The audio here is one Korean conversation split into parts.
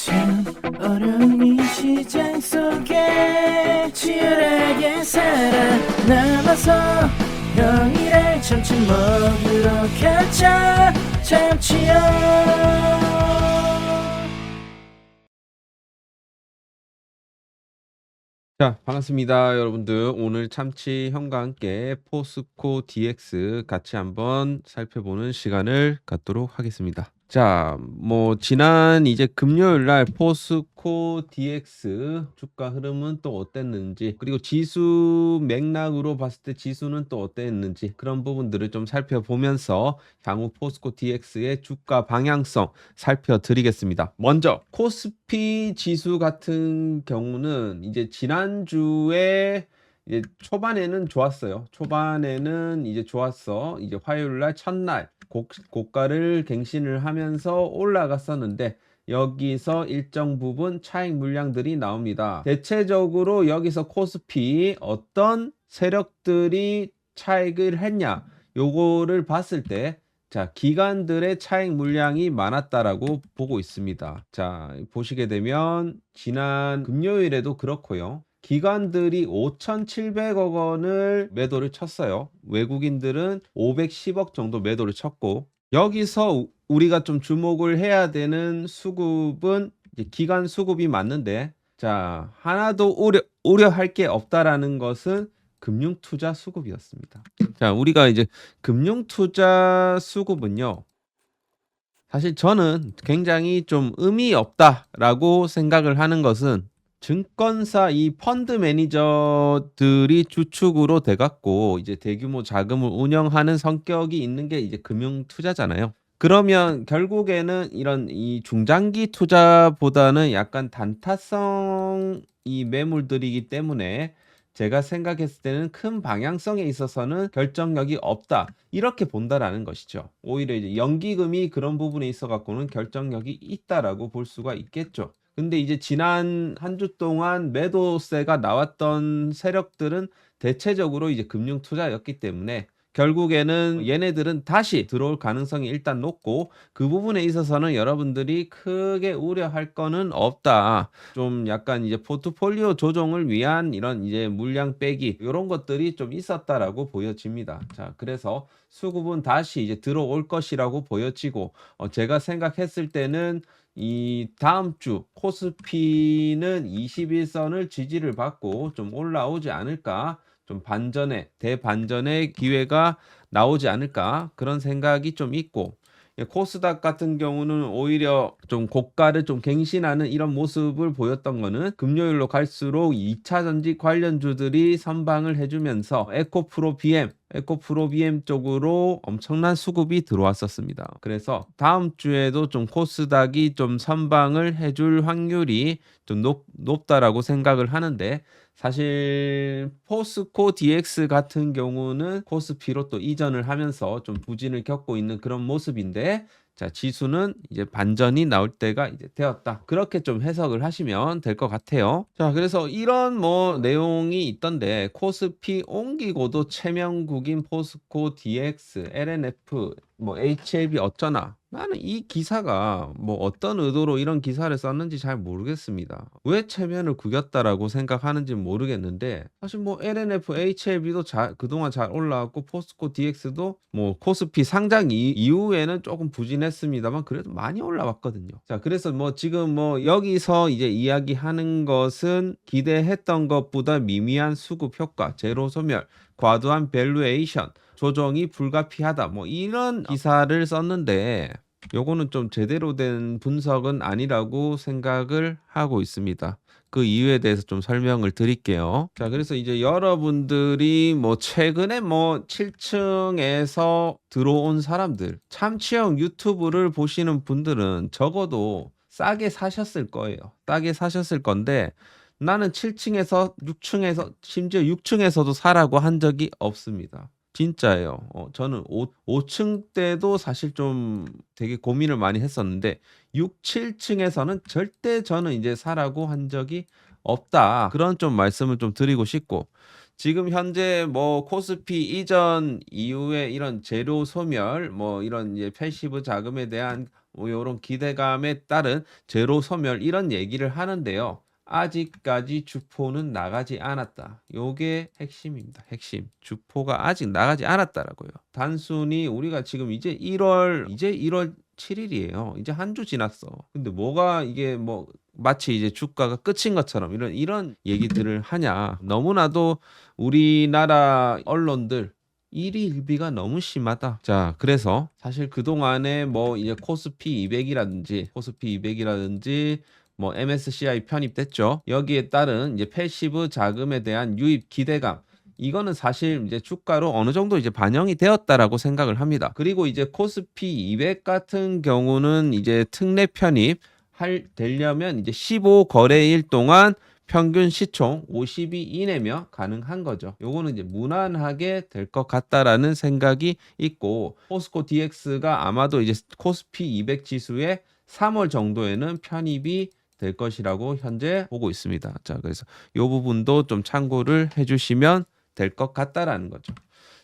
참 어려운 이 시장 속에 치열하게 살아남아서 평일에 점심 먹으러 가자 참치요. 자, 반갑습니다, 여러분들. 오늘 참치 형과 함께 포스코 DX 같이 한번 살펴보는 시간을 갖도록 하겠습니다. 자, 지난 이제 금요일 날 포스코 DX 주가 흐름은 또 어땠는지, 그리고 지수 맥락으로 봤을 때 지수는 또 어땠는지, 그런 부분들을 좀 살펴보면서 향후 포스코 DX의 주가 방향성 살펴드리겠습니다. 먼저 코스피 지수 같은 경우는 이제 지난주에 이제 초반에는 좋았어요. 초반에는 이제 좋았어. 이제 화요일 날 첫날 고가를 갱신을 하면서 올라갔었는데 여기서 일정 부분 차익 물량들이 나옵니다. 대체적으로 여기서 코스피 어떤 세력들이 차익을 했냐 요거를 봤을 때 자, 기관들의 차익 물량이 많았다라고 보고 있습니다. 자, 보시게 되면 지난 금요일에도 그렇고요. 기관들이 5,700억 원을 매도를 쳤어요. 외국인들은 510억 정도 매도를 쳤고, 여기서 우리가 좀 주목을 해야 되는 수급은 이제 기관 수급이 맞는데, 자, 하나도 우려할 게 없다라는 것은 금융투자 수급이었습니다. 자, 우리가 이제 금융투자 수급은요, 사실 저는 굉장히 좀 의미 없다라고 생각을 하는 것은 증권사 이 펀드 매니저들이 주축으로 돼갖고 이제 대규모 자금을 운영하는 성격이 있는 게 이제 금융투자잖아요. 그러면 결국에는 이런 이 중장기 투자보다는 약간 단타성 이 매물들이기 때문에 제가 생각했을 때는 큰 방향성에 있어서는 결정력이 없다. 이렇게 본다라는 것이죠. 오히려 이제 연기금이 그런 부분에 있어 갖고는 결정력이 있다라고 볼 수가 있겠죠. 근데 이제 지난 한 주 동안 매도세가 나왔던 세력들은 대체적으로 이제 금융 투자였기 때문에 결국에는 얘네들은 다시 들어올 가능성이 일단 높고 그 부분에 있어서는 여러분들이 크게 우려할 거는 없다. 좀 약간 이제 포트폴리오 조정을 위한 이런 이제 물량 빼기 이런 것들이 좀 있었다라고 보여집니다. 자, 그래서 수급은 다시 이제 들어올 것이라고 보여지고 제가 생각했을 때는 이 다음 주 코스피는 21선을 지지를 받고 좀 올라오지 않을까, 좀 대반전의 기회가 나오지 않을까 그런 생각이 좀 있고, 코스닥 같은 경우는 오히려 좀 고가를 좀 갱신하는 이런 모습을 보였던 거는 금요일로 갈수록 2차 전지 관련주들이 선방을 해주면서 에코프로 BM 쪽으로 엄청난 수급이 들어왔었습니다. 그래서 다음 주에도 좀 코스닥이 좀 선방을 해줄 확률이 좀 높다라고 생각을 하는데, 사실 포스코 DX 같은 경우는 코스피로 또 이전을 하면서 좀 부진을 겪고 있는 그런 모습인데, 자, 지수는 이제 반전이 나올 때가 이제 되었다. 그렇게 좀 해석을 하시면 될 것 같아요. 자, 그래서 이런 내용이 있던데, 코스피 옮기고도 체면국인 포스코 DX, LNF, HLB 어쩌나. 나는 이 기사가 어떤 의도로 이런 기사를 썼는지 잘 모르겠습니다. 왜 체면을 구겼다라고 생각하는지 모르겠는데, 사실 LNF, HLB도 그동안 잘 올라왔고 포스코 DX도 코스피 상장 이후에는 조금 부진했습니다만 그래도 많이 올라왔거든요. 자, 그래서 지금 여기서 이제 이야기하는 것은 기대했던 것보다 미미한 수급 효과, 제로 소멸, 과도한 밸류에이션, 조정이 불가피하다. 이런 기사를 썼는데 요거는 좀 제대로 된 분석은 아니라고 생각을 하고 있습니다. 그 이유에 대해서 좀 설명을 드릴게요. 자, 그래서 이제 여러분들이 최근에 7층에서 들어온 사람들, 참치형 유튜브를 보시는 분들은 적어도 싸게 사셨을 거예요. 싸게 사셨을 건데, 나는 7층에서 6층에서 심지어 6층에서도 사라고 한 적이 없습니다. 진짜예요. 저는 5층 때도 사실 좀 되게 고민을 많이 했었는데 6, 7층에서는 절대 저는 이제 사라고 한 적이 없다. 그런 좀 말씀을 좀 드리고 싶고, 지금 현재 코스피 이전 이후에 이런 재료 소멸, 이런 이제 패시브 자금에 대한 뭐 요런 기대감에 따른 제로 소멸 이런 얘기를 하는데요. 아직까지 주포는 나가지 않았다. 요게 핵심입니다. 핵심. 주포가 아직 나가지 않았다라고요. 단순히 우리가 지금 이제 1월 7일이에요. 이제 한 주 지났어. 근데 뭐가 이게 뭐 마치 이제 주가가 끝인 것처럼 이런 얘기들을 하냐. 너무나도 우리나라 언론들 일희일비가 너무 심하다. 자, 그래서 사실 그동안에 뭐 이제 코스피 200이라든지 뭐 MSCI 편입됐죠. 여기에 따른 이제 패시브 자금에 대한 유입 기대감. 이거는 사실 이제 주가로 어느 정도 이제 반영이 되었다라고 생각을 합니다. 그리고 이제 코스피 200 같은 경우는 이제 특례 편입 되려면 이제 15거래일 동안 평균 시총 50이 이내면 가능한 거죠. 요거는 이제 무난하게 될 것 같다라는 생각이 있고, 포스코 DX가 아마도 이제 코스피 200 지수의 3월 정도에는 편입이 될 것이라고 현재 보고 있습니다. 자, 그래서 이 부분도 좀 참고를 해주시면 될 것 같다라는 거죠.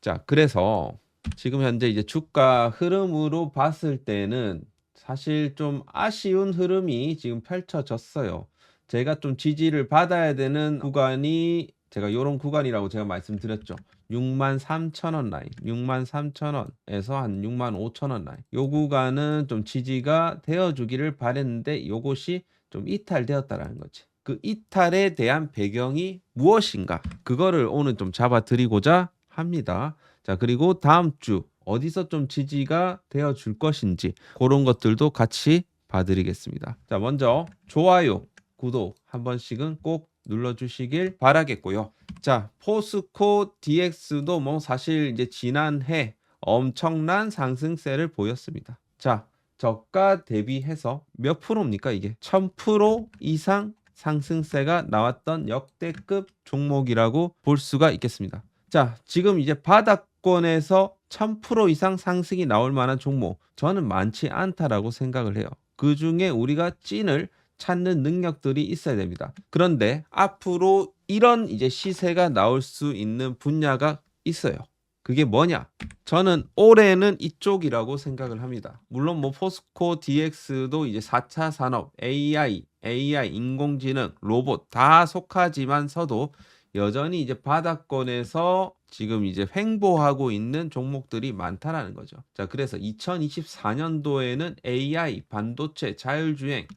자, 그래서 지금 현재 이제 주가 흐름으로 봤을 때는 사실 좀 아쉬운 흐름이 지금 펼쳐졌어요. 제가 좀 지지를 받아야 되는 구간이 제가 요런 구간이라고 제가 말씀드렸죠. 63,000원 라인, 63,000원에서 한 65,000원 라인. 요 구간은 좀 지지가 되어 주기를 바랬는데 요것이 좀 이탈되었다라는 거지. 그 이탈에 대한 배경이 무엇인가? 그거를 오늘 좀 잡아 드리고자 합니다. 자, 그리고 다음 주 어디서 좀 지지가 되어 줄 것인지 그런 것들도 같이 봐드리겠습니다. 자, 먼저 좋아요, 구독 한 번씩은 꼭 눌러주시길 바라겠고요. 자, 포스코 DX도 뭐 사실 이제 지난해 엄청난 상승세를 보였습니다. 자, 저가 대비해서 몇 프로입니까 이게? 1000% 이상 상승세가 나왔던 역대급 종목이라고 볼 수가 있겠습니다. 자, 지금 이제 바닥권에서 1000% 이상 상승이 나올 만한 종목 저는 많지 않다라고 생각을 해요. 그 중에 우리가 찐을 찾는 능력들이 있어야 됩니다. 그런데 앞으로 이런 이제 시세가 나올 수 있는 분야가 있어요. 그게 뭐냐? 저는 올해는 이쪽이라고 생각을 합니다. 물론 뭐 포스코 DX도 이제 4차 산업, AI, 인공지능, 로봇 다 속하지만서도 여전히 이제 바닥권에서 지금 이제 횡보하고 있는 종목들이 많다라는 거죠. 자, 그래서 2024년도에는 AI, 반도체, 자율주행,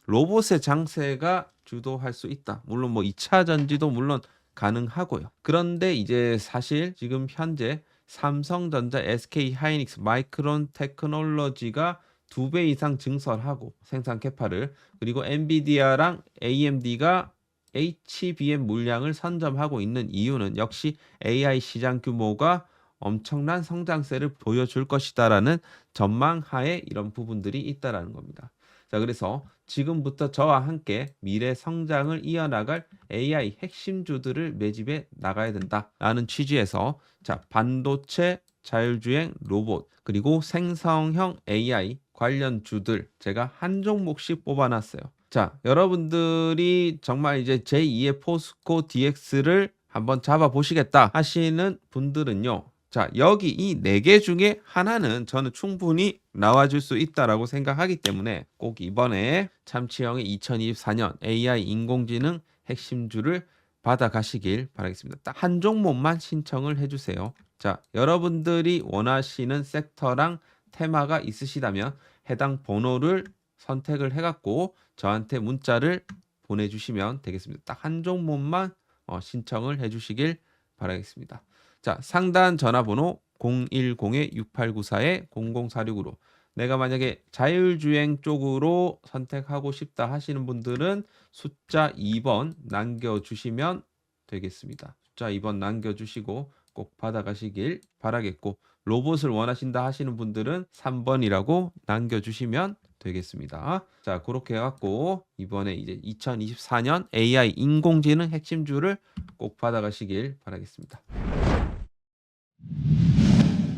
로봇의 장세가 주도할 수 있다. 물론 뭐 2차 전지도 물론 가능하고요. 그런데 이제 사실 지금 현재 삼성전자, SK하이닉스, 마이크론 테크놀로지가 2배 이상 증설하고 생산 캐파를, 그리고 엔비디아랑 AMD가 HBM 물량을 선점하고 있는 이유는 역시 AI 시장 규모가 엄청난 성장세를 보여줄 것이다라는 전망하에 이런 부분들이 있다라는 겁니다. 자, 그래서 지금부터 저와 함께 미래 성장을 이어나갈 AI 핵심주들을 매집해 나가야 된다라는 취지에서, 자, 반도체, 자율주행, 로봇, 그리고 생성형 AI 관련 주들 제가 한 종목씩 뽑아놨어요. 자, 여러분들이 정말 이제 제2의 포스코 DX를 한번 잡아보시겠다 하시는 분들은요. 자, 여기 이 4개 중에 하나는 저는 충분히 나와줄 수 있다라고 생각하기 때문에 꼭 이번에 참치형의 2024년 AI 인공지능 핵심주를 받아가시길 바라겠습니다. 딱 한 종목만 신청을 해주세요. 자, 여러분들이 원하시는 섹터랑 테마가 있으시다면 해당 번호를 선택을 해갖고 저한테 문자를 보내주시면 되겠습니다. 딱 한 종목만 신청을 해주시길 바라겠습니다. 자, 상단 전화번호 010-6894-0046으로 내가 만약에 자율주행 쪽으로 선택하고 싶다 하시는 분들은 숫자 2번 남겨주시면 되겠습니다. 숫자 2번 남겨주시고 꼭 받아가시길 바라겠고, 로봇을 원하신다 하시는 분들은 3번이라고 남겨주시면 되겠습니다. 자, 그렇게 해갖고 이번에 이제 2024년 AI 인공지능 핵심주를 꼭 받아가시길 바라겠습니다.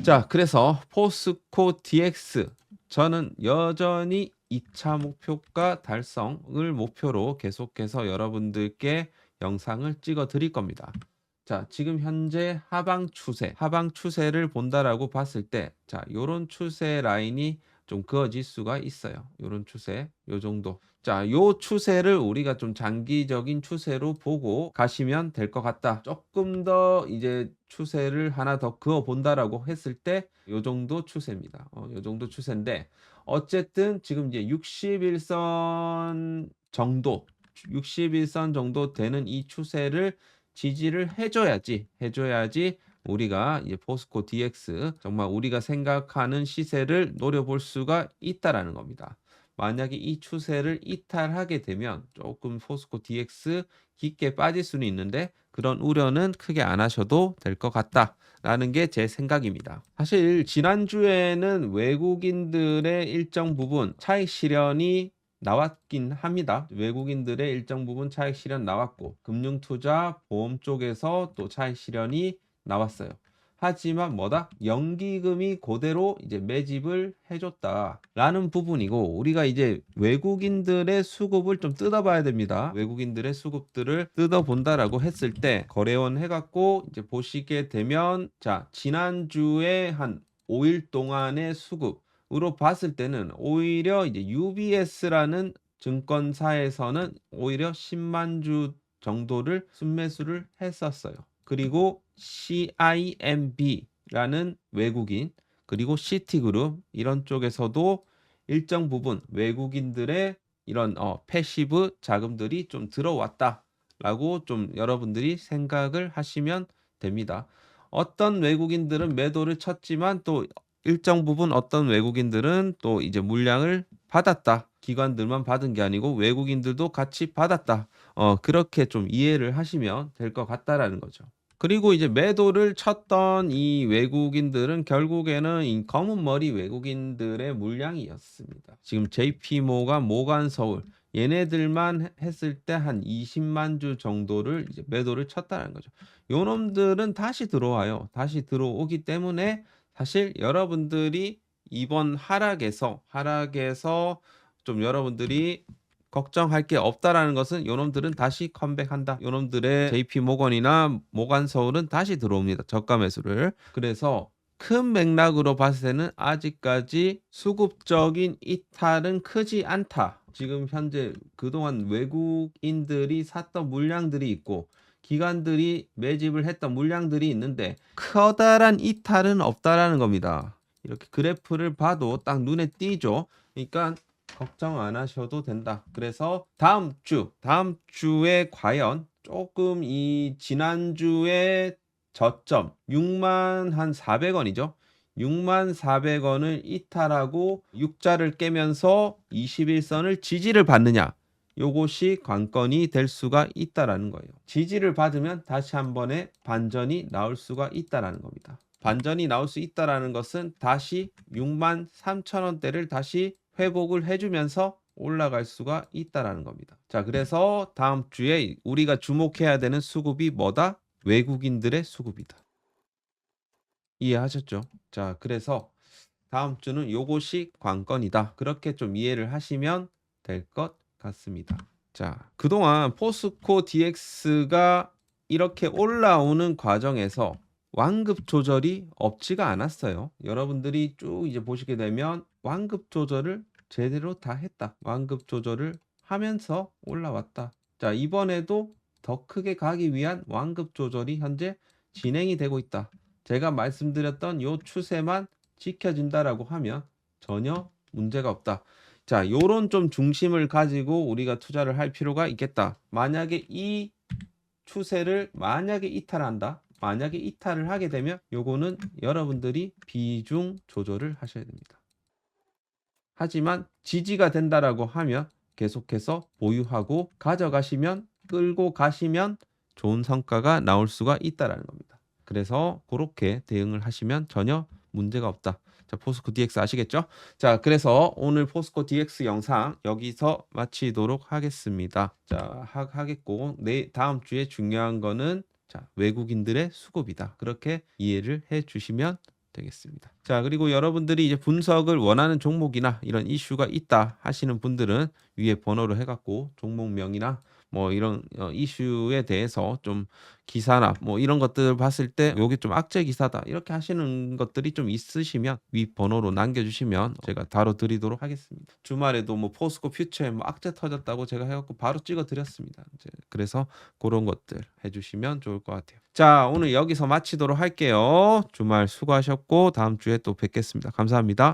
자, 그래서 포스코 DX 저는 여전히 2차 목표가 달성을 목표로 계속해서 여러분들께 영상을 찍어 드릴 겁니다. 자, 지금 현재 하방 추세를 본다라고 봤을 때, 자, 요런 추세 라인이 좀 그어질 수가 있어요. 요런 추세, 요 정도. 자, 요 추세를 우리가 좀 장기적인 추세로 보고 가시면 될 것 같다. 조금 더 이제 추세를 하나 더 그어 본다라고 했을 때 요 정도 추세입니다. 요 정도 추세인데 어쨌든 지금 이제 61선 정도, 61선 정도 되는 이 추세를 지지를 해줘야지 우리가 이제 포스코 DX 정말 우리가 생각하는 시세를 노려볼 수가 있다라는 겁니다. 만약에 이 추세를 이탈하게 되면 조금 포스코 DX 깊게 빠질 수는 있는데 그런 우려는 크게 안 하셔도 될 것 같다라는 게 제 생각입니다. 사실 지난주에는 외국인들의 일정 부분 차익 실현이 나왔긴 합니다. 외국인들의 일정 부분 차익 실현 나왔고 금융투자 보험 쪽에서 또 차익 실현이 나왔어요. 하지만 뭐다? 연기금이 그대로 이제 매집을 해줬다라는 부분이고 우리가 이제 외국인들의 수급을 좀 뜯어봐야 됩니다. 외국인들의 수급들을 뜯어본다라고 했을 때 거래원 해갖고 이제 보시게 되면 자 지난주에 한 5일 동안의 수급으로 봤을 때는 오히려 이제 UBS라는 증권사에서는 오히려 10만 주 정도를 순매수를 했었어요. 그리고 CIMB라는 외국인 그리고 시티그룹 이런 쪽에서도 일정 부분 외국인들의 이런 패시브 자금들이 좀 들어왔다라고 좀 여러분들이 생각을 하시면 됩니다. 어떤 외국인들은 매도를 쳤지만 또 일정 부분 어떤 외국인들은 또 이제 물량을 받았다. 기관들만 받은 게 아니고 외국인들도 같이 받았다. 그렇게 좀 이해를 하시면 될 것 같다라는 거죠. 그리고 이제 매도를 쳤던 이 외국인들은 결국에는 이 검은 머리 외국인들의 물량이었습니다. 지금 JP모간, 모간서울 얘네들만 했을 때 한 20만 주 정도를 이제 매도를 쳤다는 거죠. 요 놈들은 다시 들어와요. 다시 들어오기 때문에 사실 여러분들이 이번 하락에서 좀 여러분들이 걱정할 게 없다라는 것은 요놈들은 다시 컴백한다. 요놈들의 JP 모건이나 모간서울은 다시 들어옵니다. 저가 매수를. 그래서 큰 맥락으로 봤을 때는 아직까지 수급적인 이탈은 크지 않다. 지금 현재 그동안 외국인들이 샀던 물량들이 있고 기관들이 매집을 했던 물량들이 있는데 커다란 이탈은 없다라는 겁니다. 이렇게 그래프를 봐도 딱 눈에 띄죠. 그러니까 걱정 안 하셔도 된다. 그래서 다음 주에 과연 조금 이 지난주에 저점 6만 한 400원이죠. 6만 400원을 이탈하고 6자를 깨면서 21선을 지지를 받느냐. 요것이 관건이 될 수가 있다라는 거예요. 지지를 받으면 다시 한 번의 반전이 나올 수가 있다라는 겁니다. 반전이 나올 수 있다라는 것은 다시 6만 3천 원대를 다시 회복을 해주면서 올라갈 수가 있다라는 겁니다. 자, 그래서 다음 주에 우리가 주목해야 되는 수급이 뭐다? 외국인들의 수급이다. 이해하셨죠? 자, 그래서 다음 주는 요것이 관건이다. 그렇게 좀 이해를 하시면 될 것 같습니다. 자, 그동안 포스코 DX가 이렇게 올라오는 과정에서 완급 조절이 없지가 않았어요. 여러분들이 쭉 이제 보시게 되면 완급 조절을 제대로 다 했다. 완급 조절을 하면서 올라왔다. 자, 이번에도 더 크게 가기 위한 완급 조절이 현재 진행이 되고 있다. 제가 말씀드렸던 요 추세만 지켜진다라고 하면 전혀 문제가 없다. 자, 요런 좀 중심을 가지고 우리가 투자를 할 필요가 있겠다. 만약에 이 추세를 만약에 이탈한다. 만약에 이탈을 하게 되면 요거는 여러분들이 비중 조절을 하셔야 됩니다. 하지만 지지가 된다라고 하면 계속해서 보유하고 가져가시면 끌고 가시면 좋은 성과가 나올 수가 있다라는 겁니다. 그래서 그렇게 대응을 하시면 전혀 문제가 없다. 자, 포스코 DX 아시겠죠? 자, 그래서 오늘 포스코 DX 영상 여기서 마치도록 하겠습니다. 자, 하겠고 다음 주에 중요한 거는 자, 외국인들의 수급이다. 그렇게 이해를 해 주시면 되겠습니다. 자, 그리고 여러분들이 이제 분석을 원하는 종목이나 이런 이슈가 있다 하시는 분들은 위에 번호를 해갖고 종목명이나 뭐 이런 이슈에 대해서 좀 기사나 뭐 이런 것들을 봤을 때 요게 좀 악재 기사다 이렇게 하시는 것들이 좀 있으시면 위 번호로 남겨주시면 제가 다뤄드리도록 하겠습니다. 주말에도 뭐 포스코 퓨처에 뭐 악재 터졌다고 제가 해갖고 바로 찍어드렸습니다. 이제 그래서 그런 것들 해주시면 좋을 것 같아요. 자, 오늘 여기서 마치도록 할게요. 주말 수고하셨고 다음 주에 또 뵙겠습니다. 감사합니다.